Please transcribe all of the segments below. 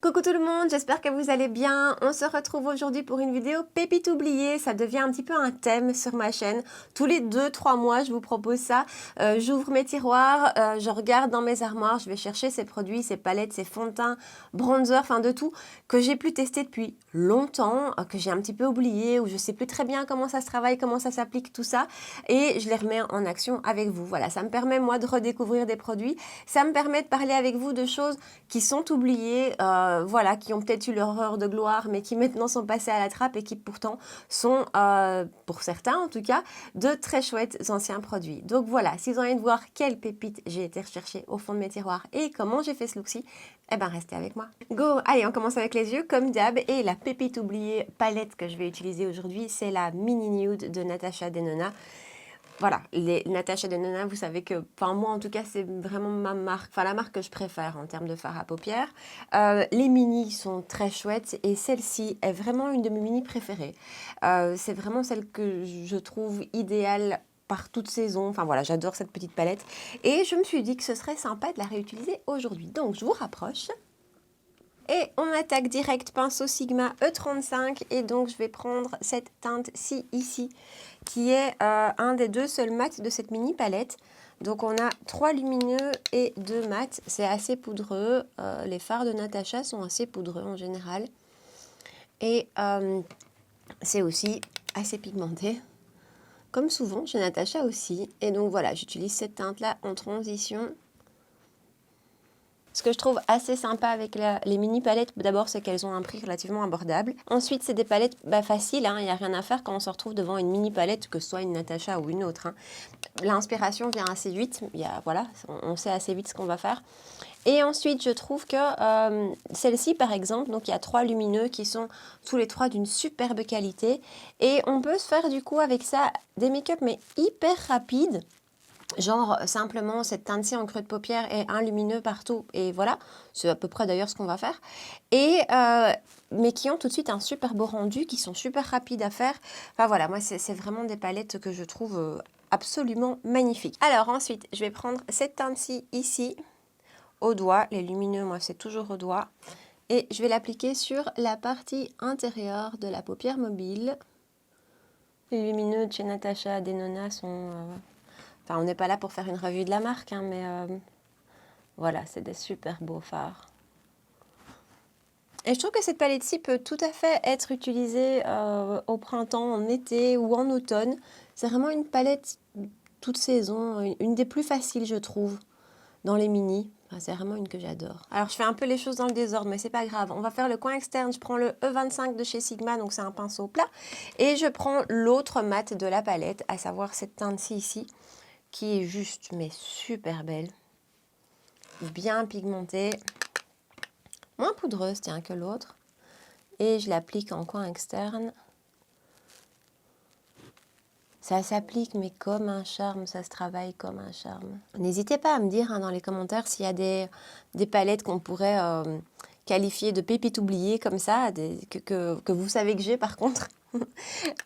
Coucou tout le monde, j'espère que vous allez bien. On se retrouve aujourd'hui pour une vidéo pépite oubliée. Ça devient un petit peu un thème sur ma chaîne. Tous les 2-3 mois, je vous propose ça. J'ouvre mes tiroirs, je regarde dans mes armoires, je vais chercher ces produits, ces palettes, ces fonds de teint, bronzer, enfin de tout, que j'ai pu tester depuis longtemps, que j'ai un petit peu oublié, ou je sais plus très bien comment ça se travaille, comment ça s'applique, tout ça. Et je les remets en action avec vous. Voilà, ça me permet moi de redécouvrir des produits. Ça me permet de parler avec vous de choses qui sont oubliées, voilà, qui ont peut-être eu leur heure de gloire, mais qui maintenant sont passées à la trappe et qui pourtant sont, pour certains en tout cas, de très chouettes anciens produits. Donc voilà, si vous avez envie de voir quelles pépites j'ai été rechercher au fond de mes tiroirs et comment j'ai fait ce look-ci, eh ben restez avec moi. Go! Allez, on commence avec les yeux comme d'hab, et la pépite oubliée palette que je vais utiliser aujourd'hui, c'est la Mini Nude de Natasha Denona. Voilà, les Natasha Denona, vous savez que, enfin moi en tout cas, c'est vraiment ma marque, enfin la marque que je préfère en termes de fard à paupières. Les mini sont très chouettes et celle-ci est vraiment une de mes mini préférées. C'est vraiment celle que je trouve idéale par toute saison. Enfin voilà, j'adore cette petite palette et je me suis dit que ce serait sympa de la réutiliser aujourd'hui. Donc je vous rapproche. Et on attaque direct pinceau Sigma E35 et donc je vais prendre cette teinte-ci ici qui est un des deux seuls mats de cette mini palette. Donc on a 3 lumineux et 2 mats, c'est assez poudreux. Les fards de Natasha sont assez poudreux en général. Et c'est aussi assez pigmenté, comme souvent chez Natasha aussi. Et donc voilà, j'utilise cette teinte-là en transition. Ce que je trouve assez sympa avec les mini palettes, d'abord, c'est qu'elles ont un prix relativement abordable. Ensuite, c'est des palettes faciles, il n'y a rien à faire quand on se retrouve devant une mini palette, que ce soit une Natasha ou une autre. L'inspiration vient assez vite, voilà, on sait assez vite ce qu'on va faire. Et ensuite, je trouve que celle-ci, par exemple, donc il y a 3 lumineux qui sont tous les 3 d'une superbe qualité. Et on peut se faire du coup avec ça des make-up mais hyper rapides. Genre simplement cette teinte-ci en creux de paupière et un lumineux partout. Et voilà, c'est à peu près d'ailleurs ce qu'on va faire. Et mais qui ont tout de suite un super beau rendu, qui sont super rapides à faire. Enfin voilà, moi c'est vraiment des palettes que je trouve absolument magnifiques. Alors ensuite, je vais prendre cette teinte-ci ici, au doigt. Les lumineux, moi c'est toujours au doigt. Et je vais l'appliquer sur la partie intérieure de la paupière mobile. Les lumineux de chez Natasha Denona sont... Enfin, on n'est pas là pour faire une revue de la marque, hein, mais voilà, c'est des super beaux fards. Et je trouve que cette palette-ci peut tout à fait être utilisée au printemps, en été ou en automne. C'est vraiment une palette toute saison, une des plus faciles, je trouve, dans les mini. Enfin, c'est vraiment une que j'adore. Alors, je fais un peu les choses dans le désordre, mais c'est pas grave. On va faire le coin externe. Je prends le E25 de chez Sigma, donc c'est un pinceau plat. Et je prends l'autre mat de la palette, à savoir cette teinte-ci ici, qui est juste, mais super belle, bien pigmentée, moins poudreuse, tiens, que l'autre, et je l'applique en coin externe. Ça s'applique, mais comme un charme, ça se travaille comme un charme. N'hésitez pas à me dire dans les commentaires s'il y a des palettes qu'on pourrait qualifier de pépites oubliées, comme ça, que vous savez que j'ai par contre,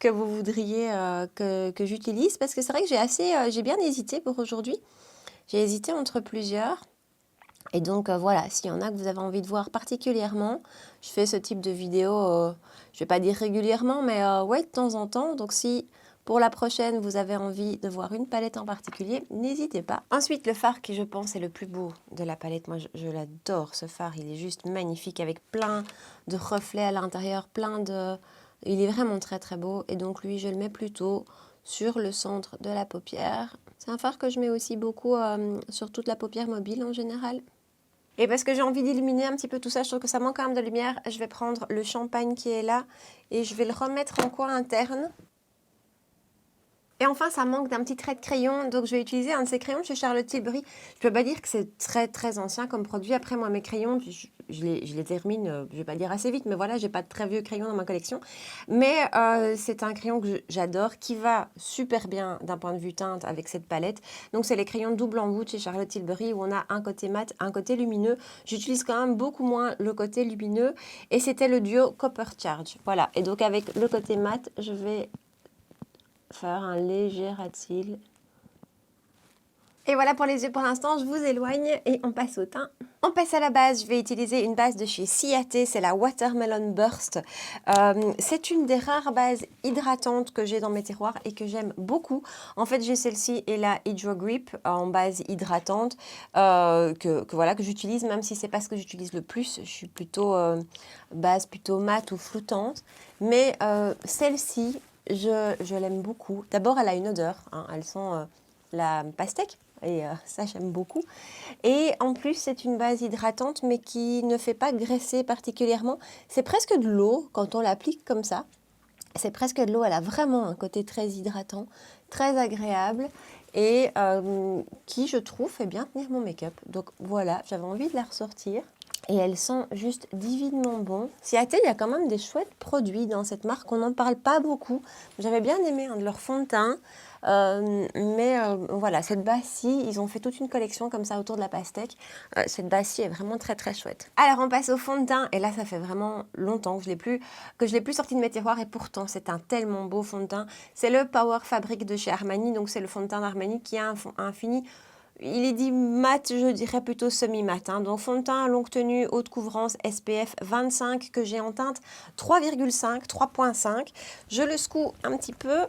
que vous voudriez que j'utilise, parce que c'est vrai que j'ai bien hésité pour aujourd'hui. J'ai hésité entre plusieurs. Et donc voilà, s'il y en a que vous avez envie de voir particulièrement, je fais ce type de vidéo, je ne vais pas dire régulièrement, mais ouais, de temps en temps. Donc si pour la prochaine, vous avez envie de voir une palette en particulier, n'hésitez pas. Ensuite, le fard qui, je pense, est le plus beau de la palette. Moi, je l'adore, ce fard. Il est juste magnifique avec plein de reflets à l'intérieur, il est vraiment très très beau. Et donc lui, je le mets plutôt sur le centre de la paupière. C'est un fard que je mets aussi beaucoup sur toute la paupière mobile en général. Et parce que j'ai envie d'illuminer un petit peu tout ça, je trouve que ça manque quand même de lumière, je vais prendre le champagne qui est là et je vais le remettre en coin interne. Et enfin, ça manque d'un petit trait de crayon, donc je vais utiliser un de ces crayons chez Charlotte Tilbury. Je peux pas dire que c'est très très ancien comme produit. Après, moi, mes crayons, je les termine, je vais pas dire assez vite, mais voilà, j'ai pas de très vieux crayons dans ma collection. Mais c'est un crayon que j'adore, qui va super bien d'un point de vue teinte avec cette palette. Donc, c'est les crayons double embout chez Charlotte Tilbury, où on a un côté mat, un côté lumineux. J'utilise quand même beaucoup moins le côté lumineux. Et c'était le duo Copper Charge. Voilà, et donc avec le côté mat, je vais faire un léger ras de cils. Et voilà pour les yeux pour l'instant, je vous éloigne et on passe au teint. On passe à la base, je vais utiliser une base de chez Ciaté, c'est la Watermelon Burst. C'est une des rares bases hydratantes que j'ai dans mes tiroirs et que j'aime beaucoup. En fait, j'ai celle-ci et la Hydro Grip en base hydratante voilà, que j'utilise, même si c'est pas ce que j'utilise le plus. Je suis plutôt base plutôt mate ou flottante. Mais celle-ci, je l'aime beaucoup. D'abord, elle a une odeur, hein, elle sent la pastèque. Et ça, j'aime beaucoup. Et en plus, c'est une base hydratante, mais qui ne fait pas graisser particulièrement. C'est presque de l'eau quand on l'applique comme ça. C'est presque de l'eau. Elle a vraiment un côté très hydratant, très agréable et qui, je trouve, fait bien tenir mon make-up. Donc voilà, j'avais envie de la ressortir. Et elle sent juste divinement bon. Ciaté, il y a quand même des chouettes produits dans cette marque. On n'en parle pas beaucoup. J'avais bien aimé un de leurs fonds de teint. Voilà, cette base-ci, ils ont fait toute une collection comme ça autour de la pastèque. Cette base-ci est vraiment très très chouette. Alors on passe au fond de teint. Et là, ça fait vraiment longtemps que je l'ai plus sorti de mes tiroirs. Et pourtant, c'est un tellement beau fond de teint. C'est le Power Fabric de chez Armani. Donc c'est le fond de teint d'Armani qui a un fini... Il est dit mat, je dirais plutôt semi-mat. Hein. Donc fond de teint, longue tenue, haute couvrance, SPF 25 que j'ai en teinte 3,5, 3,5. Je le secoue un petit peu.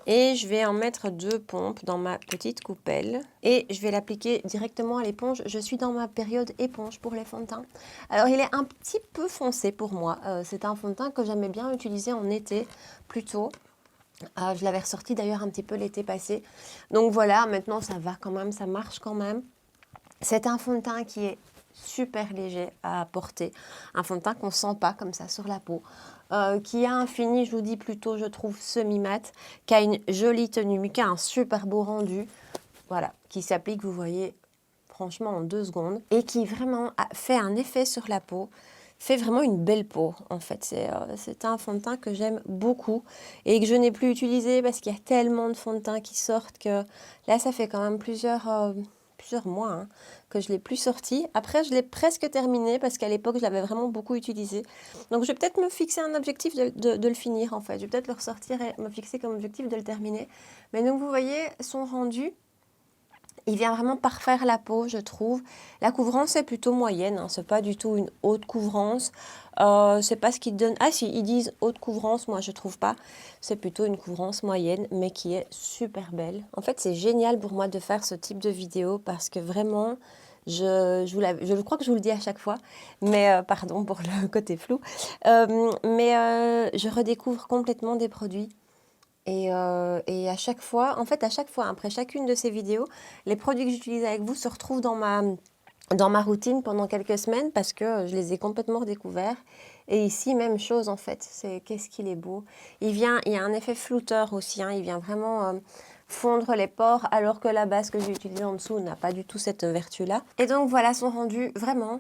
Et je vais en mettre 2 pompes dans ma petite coupelle. Et je vais l'appliquer directement à l'éponge. Je suis dans ma période éponge pour les fonds de teint. Alors il est un petit peu foncé pour moi. C'est un fond de teint que j'aimais bien utiliser en été plutôt. Je l'avais ressorti d'ailleurs un petit peu l'été passé. Donc voilà, maintenant ça va quand même, ça marche quand même. C'est un fond de teint qui est super léger à porter. Un fond de teint qu'on ne sent pas comme ça sur la peau. Qui a un fini, je vous dis plutôt, je trouve semi-mat. Qui a une jolie tenue, qui a un super beau rendu. Voilà, qui s'applique, vous voyez, franchement en 2 secondes. Et qui vraiment fait un effet sur la peau. Fait vraiment une belle peau en fait. C'est un fond de teint que j'aime beaucoup et que je n'ai plus utilisé parce qu'il y a tellement de fonds de teint qui sortent que là ça fait quand même plusieurs mois hein, que je ne l'ai plus sorti. Après je l'ai presque terminé parce qu'à l'époque je l'avais vraiment beaucoup utilisé. Donc je vais peut-être me fixer un objectif de le finir en fait. Je vais peut-être le ressortir et me fixer comme objectif de le terminer. Mais donc vous voyez son rendu. Il vient vraiment parfaire la peau, je trouve. La couvrance est plutôt moyenne, hein. C'est pas du tout une haute couvrance. C'est pas ce qu'ils donnent. Ah si, ils disent haute couvrance, moi je trouve pas. C'est plutôt une couvrance moyenne, mais qui est super belle. En fait, c'est génial pour moi de faire ce type de vidéo parce que vraiment, je crois que je vous le dis à chaque fois, mais pardon pour le côté flou. Je redécouvre complètement des produits. Et à chaque fois, après chacune de ces vidéos, les produits que j'utilise avec vous se retrouvent dans ma routine pendant quelques semaines parce que je les ai complètement redécouverts. Et ici, même chose en fait, qu'est-ce qu'il est beau. Il y a un effet flouteur aussi, hein, il vient vraiment fondre les pores alors que la base que j'ai utilisée en dessous n'a pas du tout cette vertu-là. Et donc voilà son rendu, vraiment.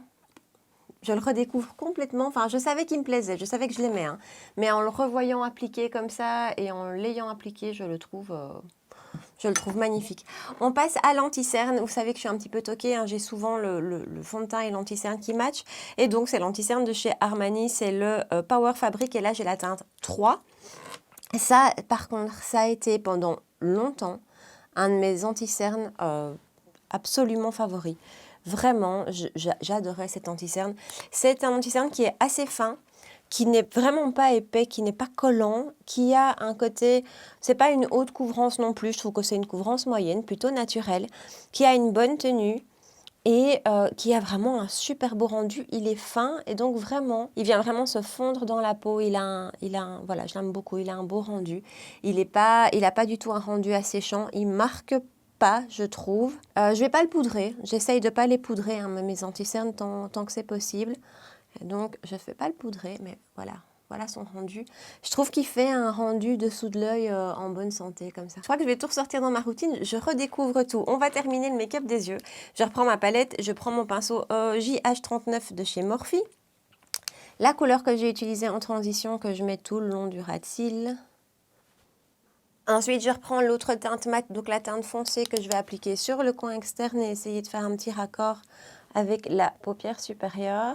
Je le redécouvre complètement. Enfin, je savais qu'il me plaisait, je savais que je l'aimais. Hein. Mais en le revoyant appliqué comme ça et en l'ayant appliqué, je le trouve magnifique. On passe à l'anti-cerne. Vous savez que je suis un petit peu toquée. Hein. J'ai souvent le fond de teint et l'anti-cerne qui matchent. Et donc, c'est l'anti-cerne de chez Armani. C'est le Power Fabric. Et là, j'ai la teinte 3. Ça, par contre, ça a été pendant longtemps un de mes anti-cernes absolument favoris. Vraiment, j'adorais cet anti-cerne. C'est un anti-cerne qui est assez fin, qui n'est vraiment pas épais, qui n'est pas collant, qui a un côté... C'est pas une haute couvrance non plus, je trouve que c'est une couvrance moyenne, plutôt naturelle, qui a une bonne tenue et qui a vraiment un super beau rendu. Il est fin et donc vraiment, il vient vraiment se fondre dans la peau. Voilà, je l'aime beaucoup, il a un beau rendu. Il a pas du tout un rendu asséchant, il marque pas, je trouve. Je vais pas le poudrer. J'essaye de pas les poudrer, hein, mes anti-cernes, tant que c'est possible. Et donc, je fais pas le poudrer, mais voilà. Voilà son rendu. Je trouve qu'il fait un rendu dessous de l'œil en bonne santé, comme ça. Je crois que je vais tout ressortir dans ma routine. Je redécouvre tout. On va terminer le make-up des yeux. Je reprends ma palette. Je prends mon pinceau JH39 de chez Morphe. La couleur que j'ai utilisée en transition, que je mets tout le long du ras de cils. Ensuite, je reprends l'autre teinte mat, donc la teinte foncée que je vais appliquer sur le coin externe et essayer de faire un petit raccord avec la paupière supérieure.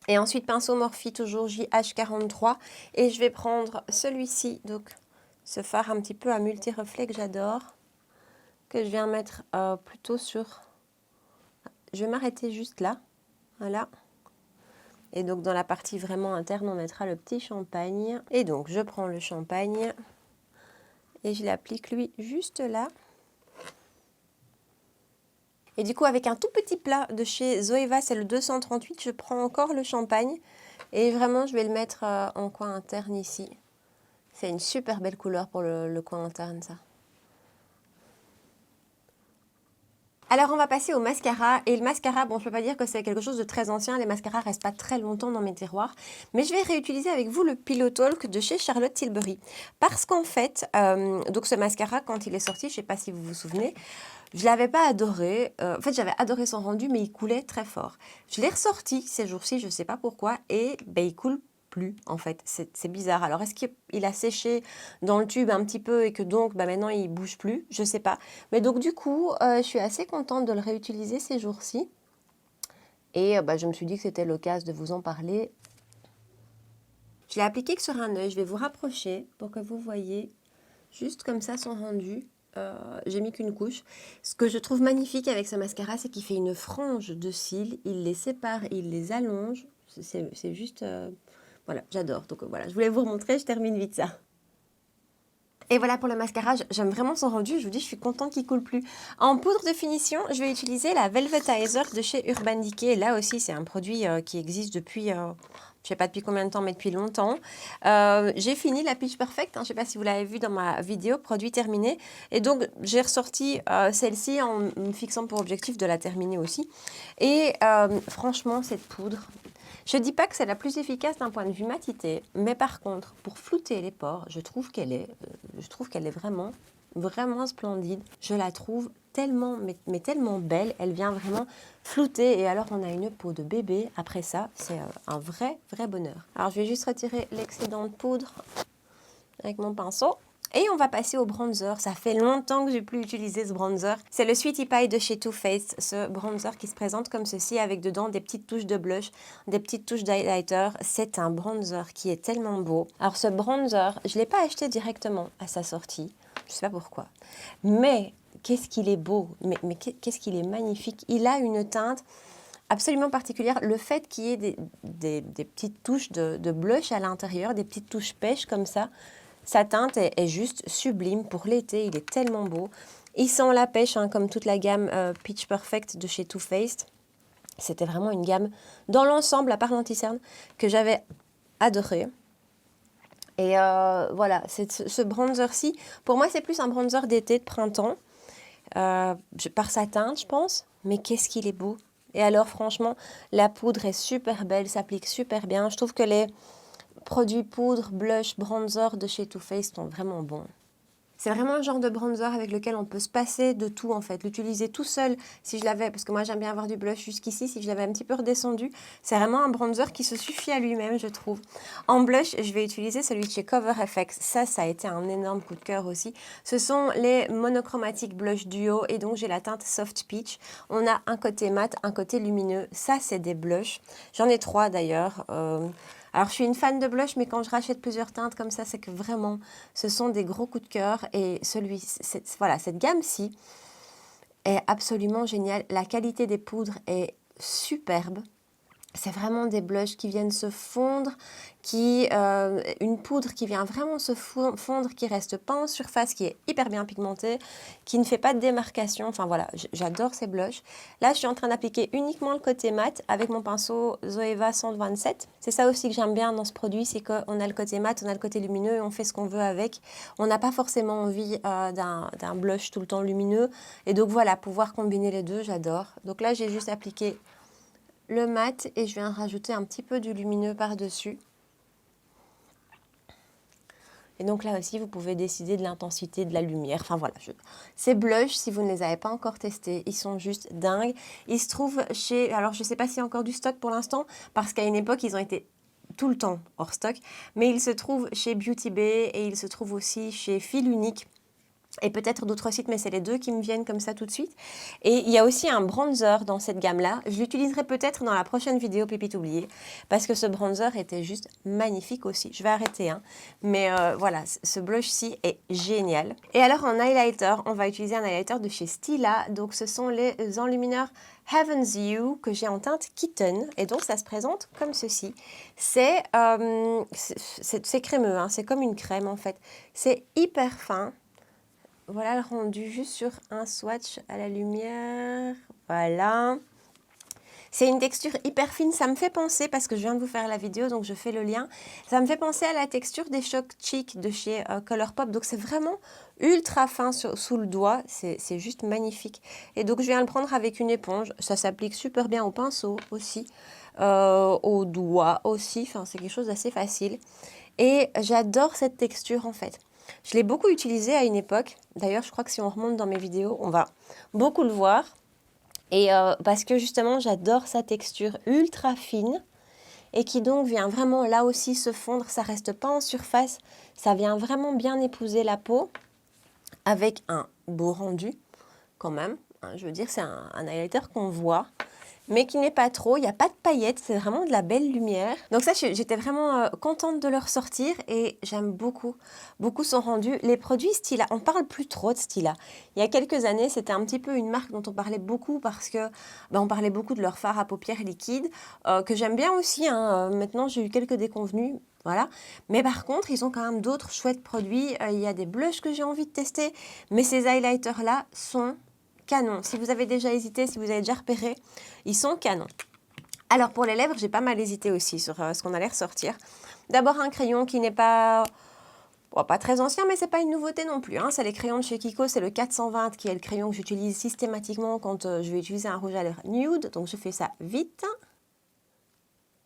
Et ensuite, pinceau Morphe, toujours JH43. Et je vais prendre celui-ci, donc ce fard un petit peu à multi-reflet que j'adore. que je viens mettre plutôt sur... Je vais m'arrêter juste là, voilà. Et donc dans la partie vraiment interne, on mettra le petit champagne. Et donc je prends le champagne et je l'applique lui juste là. Et du coup avec un tout petit plat de chez Zoeva, c'est le 238, je prends encore le champagne. Et vraiment je vais le mettre en coin interne ici. C'est une super belle couleur pour le coin interne ça. Alors on va passer au mascara, et le mascara, bon je peux pas dire que c'est quelque chose de très ancien, les mascaras restent pas très longtemps dans mes tiroirs, mais je vais réutiliser avec vous le Pillow Talk de chez Charlotte Tilbury, parce qu'en fait, donc ce mascara quand il est sorti, je sais pas si vous vous souvenez, je l'avais pas adoré, en fait j'avais adoré son rendu mais il coulait très fort. Je l'ai ressorti ces jours-ci, je sais pas pourquoi, et ben, il coule plus en fait, c'est bizarre. Alors est-ce qu'il a séché dans le tube un petit peu et que donc bah, maintenant il bouge plus, je sais pas. Mais donc du coup je suis assez contente de le réutiliser ces jours-ci et bah, je me suis dit que c'était l'occasion de vous en parler. Je l'ai appliqué que sur un œil, je vais vous rapprocher pour que vous voyez juste comme ça son rendu. J'ai mis qu'une couche. Ce que je trouve magnifique avec ce mascara, c'est qu'il fait une frange de cils, il les sépare, il les allonge, c'est juste... Voilà, j'adore. Donc voilà, je voulais vous remontrer, je termine vite ça. Et voilà pour le mascara, j'aime vraiment son rendu, je vous dis, je suis contente qu'il ne coule plus. En poudre de finition, je vais utiliser la Velvetizer de chez Urban Decay. Là aussi, c'est un produit qui existe depuis, je ne sais pas depuis combien de temps, mais depuis longtemps. J'ai fini la Pitch Perfect, je ne sais pas si vous l'avez vu dans ma vidéo, produit terminé. Et donc, j'ai ressorti celle-ci en me fixant pour objectif de la terminer aussi. Et franchement, cette poudre... Je ne dis pas que c'est la plus efficace d'un point de vue matité, mais par contre, pour flouter les pores, je trouve qu'elle est vraiment, vraiment splendide. Je la trouve tellement, mais tellement belle. Elle vient vraiment flouter. Et alors, on a une peau de bébé. Après ça, c'est un vrai, vrai bonheur. Alors, je vais juste retirer l'excédent de poudre avec mon pinceau. Et on va passer au bronzer. Ça fait longtemps que j'ai plus utilisé ce bronzer. C'est le Sweetie Pie de chez Too Faced. Ce bronzer qui se présente comme ceci avec dedans des petites touches de blush, des petites touches d'highlighter. C'est un bronzer qui est tellement beau. Alors ce bronzer, je ne l'ai pas acheté directement à sa sortie. Je ne sais pas pourquoi. Mais qu'est-ce qu'il est beau. Mais qu'est-ce qu'il est magnifique. Il a une teinte absolument particulière. Le fait qu'il y ait des petites touches de blush à l'intérieur, des petites touches pêche comme ça, sa teinte est juste sublime pour l'été, il est tellement beau. Il sent la pêche, comme toute la gamme Pitch Perfect de chez Too Faced. C'était vraiment une gamme, dans l'ensemble, à part l'anti-cerne, que j'avais adoré. Et voilà, ce bronzer-ci, pour moi, c'est plus un bronzer d'été, de printemps, par sa teinte, je pense. Mais qu'est-ce qu'il est beau! Et alors, franchement, la poudre est super belle, s'applique super bien. Je trouve que les produits poudre, blush, bronzer de chez Too Faced sont vraiment bons. C'est vraiment un genre de bronzer avec lequel on peut se passer de tout en fait. L'utiliser tout seul, si je l'avais, parce que moi j'aime bien avoir du blush jusqu'ici, si je l'avais un petit peu redescendu, c'est vraiment un bronzer qui se suffit à lui-même, je trouve. En blush, je vais utiliser celui de chez Cover FX. Ça a été un énorme coup de cœur aussi. Ce sont les monochromatiques blush duo et donc j'ai la teinte Soft Peach. On a un côté mat, un côté lumineux. Ça, c'est des blushs. J'en ai 3 d'ailleurs. Alors, je suis une fan de blush, mais quand je rachète plusieurs teintes comme ça, c'est que vraiment, ce sont des gros coups de cœur. Et voilà, cette gamme-ci est absolument géniale. La qualité des poudres est superbe. C'est vraiment des blushs qui viennent se fondre, une poudre qui vient vraiment se fondre, qui reste pas en surface, qui est hyper bien pigmentée, qui ne fait pas de démarcation. Enfin voilà, j'adore ces blushs. Là, je suis en train d'appliquer uniquement le côté mat avec mon pinceau Zoeva 127. C'est ça aussi que j'aime bien dans ce produit, c'est qu'on a le côté mat, on a le côté lumineux et on fait ce qu'on veut avec. On n'a pas forcément envie d'un blush tout le temps lumineux. Et donc voilà, pouvoir combiner les deux, j'adore. Donc là, j'ai juste appliqué le mat et je viens rajouter un petit peu du lumineux par-dessus. Et donc là aussi, vous pouvez décider de l'intensité de la lumière. Enfin voilà, ces blushs, si vous ne les avez pas encore testés, ils sont juste dingues. Ils se trouvent chez... Alors je ne sais pas s'il y a encore du stock pour l'instant, parce qu'à une époque, ils ont été tout le temps hors stock. Mais ils se trouvent chez Beauty Bay et ils se trouvent aussi chez Fil Unique. et peut-être d'autres sites, mais c'est les deux qui me viennent comme ça tout de suite. Et il y a aussi un bronzer dans cette gamme-là. Je l'utiliserai peut-être dans la prochaine vidéo Pépite oubliée, parce que ce bronzer était juste magnifique aussi. Je vais arrêter, hein. Mais voilà, ce blush-ci est génial. Et alors en highlighter, on va utiliser un highlighter de chez Stila. Donc ce sont les enlumineurs Heaven's You que j'ai en teinte Kitten. Et donc ça se présente comme ceci. C'est crémeux, hein. C'est comme une crème en fait. C'est hyper fin. Voilà le rendu juste sur un swatch à la lumière. Voilà. C'est une texture hyper fine. Ça me fait penser, parce que je viens de vous faire la vidéo, donc je fais le lien. Ça me fait penser à la texture des Shock Cheek de chez Colourpop. Donc c'est vraiment ultra fin sous le doigt. C'est juste magnifique. Et donc je viens le prendre avec une éponge. Ça s'applique super bien au pinceau aussi. Au doigt aussi. Enfin, c'est quelque chose d'assez facile. Et j'adore cette texture en fait. Je l'ai beaucoup utilisé à une époque. D'ailleurs, je crois que si on remonte dans mes vidéos, on va beaucoup le voir. Et parce que justement, j'adore sa texture ultra fine et qui donc vient vraiment là aussi se fondre. Ça reste pas en surface. Ça vient vraiment bien épouser la peau avec un beau rendu quand même. Je veux dire, c'est un highlighter qu'on voit, mais qui n'est pas trop, il n'y a pas de paillettes, c'est vraiment de la belle lumière. Donc ça, j'étais vraiment contente de le ressortir et j'aime beaucoup, beaucoup son rendu. Les produits Stila, on parle plus trop de Stila. Il y a quelques années, c'était un petit peu une marque dont on parlait beaucoup parce que on parlait beaucoup de leur fard à paupières liquide, que j'aime bien aussi, hein. Maintenant, j'ai eu quelques déconvenues. Voilà. Mais par contre, ils ont quand même d'autres chouettes produits. Il y a des blushs que j'ai envie de tester, mais ces highlighters-là sont canon. Si vous avez déjà hésité, si vous avez déjà repéré, ils sont canons. Alors pour les lèvres, j'ai pas mal hésité aussi sur ce qu'on allait ressortir. D'abord un crayon qui n'est pas très ancien, mais c'est pas une nouveauté non plus, hein. C'est les crayons de chez Kiko, c'est le 420 qui est le crayon que j'utilise systématiquement quand je vais utiliser un rouge à lèvres nude. Donc je fais ça vite.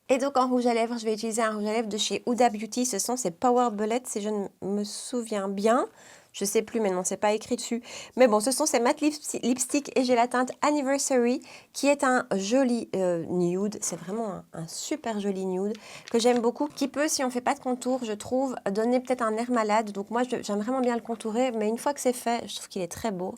Et donc en rouge à lèvres, je vais utiliser un rouge à lèvres de chez Huda Beauty. Ce sont ces Power Bullets, si je ne me souviens bien. Je sais plus, mais non, c'est pas écrit dessus. Mais bon, ce sont ces matte lipstick et j'ai la teinte Anniversary qui est un joli nude. C'est vraiment un super joli nude que j'aime beaucoup. Qui peut, si on fait pas de contour, je trouve, donner peut-être un air malade. Donc moi, j'aime vraiment bien le contourer. Mais une fois que c'est fait, je trouve qu'il est très beau.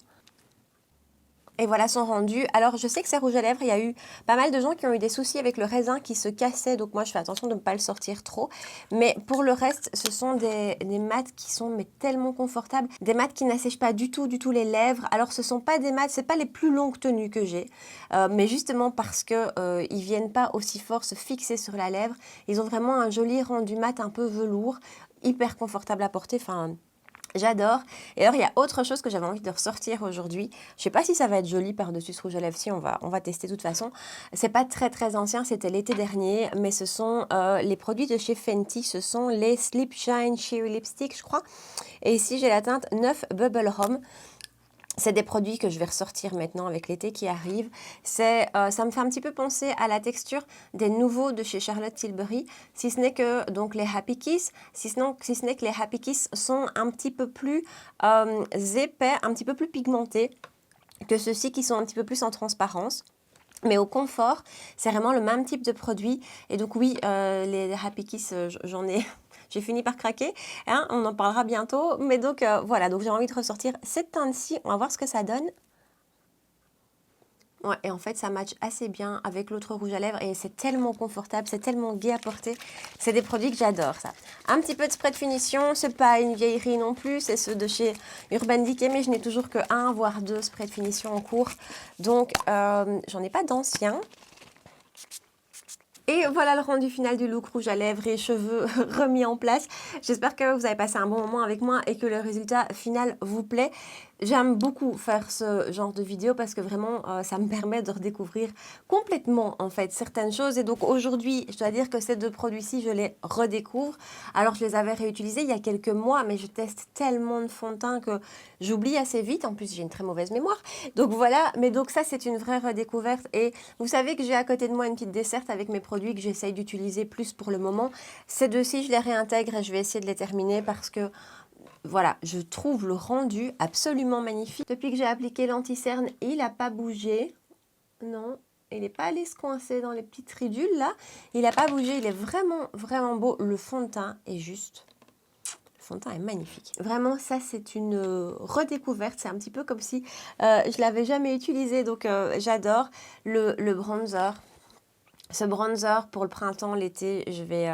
Et voilà son rendu. Alors, je sais que ces rouges à lèvres, il y a eu pas mal de gens qui ont eu des soucis avec le raisin qui se cassait. Donc, moi, je fais attention de ne pas le sortir trop. Mais pour le reste, ce sont des mats qui sont mais tellement confortables. Des mats qui n'assèchent pas du tout les lèvres. Alors, ce sont pas des mats, c'est pas les plus longues tenues que j'ai. Mais justement parce que ils viennent pas aussi fort se fixer sur la lèvre. Ils ont vraiment un joli rendu mat un peu velours. Hyper confortable à porter. Enfin... J'adore. Et alors, il y a autre chose que j'avais envie de ressortir aujourd'hui. Je ne sais pas si ça va être joli par-dessus ce rouge à lèvres. Si, on va tester de toute façon. C'est pas très ancien, c'était l'été dernier. Mais ce sont les produits de chez Fenty. Ce sont les Sleep Shine Sheer Lipstick, je crois. Et ici, j'ai la teinte 9 Bubble Home. C'est des produits que je vais ressortir maintenant avec l'été qui arrive. Ça me fait un petit peu penser à la texture des nouveaux de chez Charlotte Tilbury, si ce n'est que donc les Happy Kiss, si ce n'est que les Happy Kiss sont un petit peu plus épais, un petit peu plus pigmentés que ceux-ci qui sont un petit peu plus en transparence. Mais au confort, c'est vraiment le même type de produit. Et donc oui, les Happy Kiss, j'en ai... J'ai fini par craquer, hein, on en parlera bientôt. Mais donc voilà, donc j'ai envie de ressortir cette teinte-ci. On va voir ce que ça donne. Ouais, et en fait, ça match assez bien avec l'autre rouge à lèvres et c'est tellement confortable, c'est tellement gai à porter. C'est des produits que j'adore, ça. Un petit peu de spray de finition, c'est pas une vieillerie non plus, c'est ceux de chez Urban Decay, mais je n'ai toujours que 1 voire 2 sprays de finition en cours. Donc, j'en ai pas d'anciens. Et voilà le rendu final du look rouge à lèvres et cheveux remis en place. J'espère que vous avez passé un bon moment avec moi et que le résultat final vous plaît. J'aime beaucoup faire ce genre de vidéo parce que vraiment, ça me permet de redécouvrir complètement en fait certaines choses. Et donc aujourd'hui, je dois dire que ces deux produits-ci, je les redécouvre. Alors je les avais réutilisés il y a quelques mois, mais je teste tellement de fond de teint que j'oublie assez vite. En plus, j'ai une très mauvaise mémoire. Donc voilà, mais donc ça, c'est une vraie redécouverte. Et vous savez que j'ai à côté de moi une petite desserte avec mes produits que j'essaye d'utiliser plus pour le moment. Ces deux-ci, je les réintègre et je vais essayer de les terminer parce que voilà, je trouve le rendu absolument magnifique. Depuis que j'ai appliqué l'anti-cerne, il n'a pas bougé. Non, il n'est pas allé se coincer dans les petites ridules là. Il n'a pas bougé, il est vraiment beau. Le fond de teint est juste fond de teint est magnifique. Vraiment, ça, c'est une redécouverte. C'est un petit peu comme si je l'avais jamais utilisé. Donc, j'adore le bronzer. Ce bronzer pour le printemps, l'été, je vais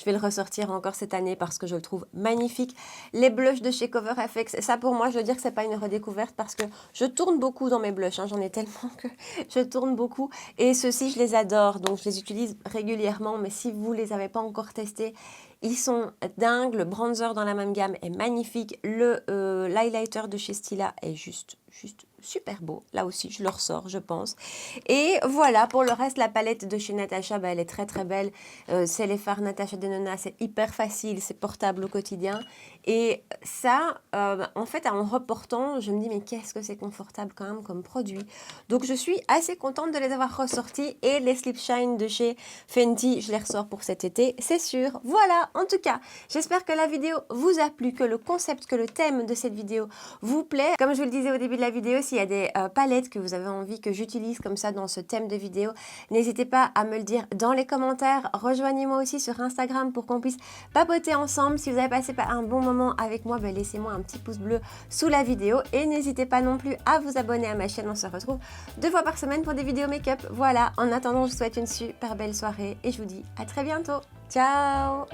le ressortir encore cette année parce que je le trouve magnifique. Les blushs de chez Cover FX, ça pour moi, je veux dire que c'est pas une redécouverte parce que je tourne beaucoup dans mes blushs. Hein, j'en ai tellement que je tourne beaucoup. Et ceux-ci, je les adore, donc je les utilise régulièrement. Mais si vous les avez pas encore testés, ils sont dingues. Le bronzer dans la même gamme est magnifique. L'highlighter de chez Stila est juste super beau. Là aussi, je le ressors, je pense. Et voilà, pour le reste, la palette de chez Natasha, elle est très très belle. C'est les fards Natasha Denona, c'est hyper facile, c'est portable au quotidien. Et ça, en fait, en reportant, je me dis, mais qu'est-ce que c'est confortable quand même comme produit. Donc, je suis assez contente de les avoir ressortis. Et les Slip Shine de chez Fenty, je les ressors pour cet été, c'est sûr. Voilà, en tout cas, j'espère que la vidéo vous a plu, que le concept, que le thème de cette vidéo vous plaît. Comme je vous le disais au début de la vidéo, s'il y a des palettes que vous avez envie que j'utilise comme ça dans ce thème de vidéo, n'hésitez pas à me le dire dans les commentaires. Rejoignez-moi aussi sur Instagram pour qu'on puisse papoter ensemble. Si vous avez passé un bon moment avec moi, laissez-moi un petit pouce bleu sous la vidéo et n'hésitez pas non plus à vous abonner à ma chaîne. On se retrouve 2 fois par semaine pour des vidéos make-up. Voilà, en attendant, je vous souhaite une super belle soirée et je vous dis à très bientôt. Ciao!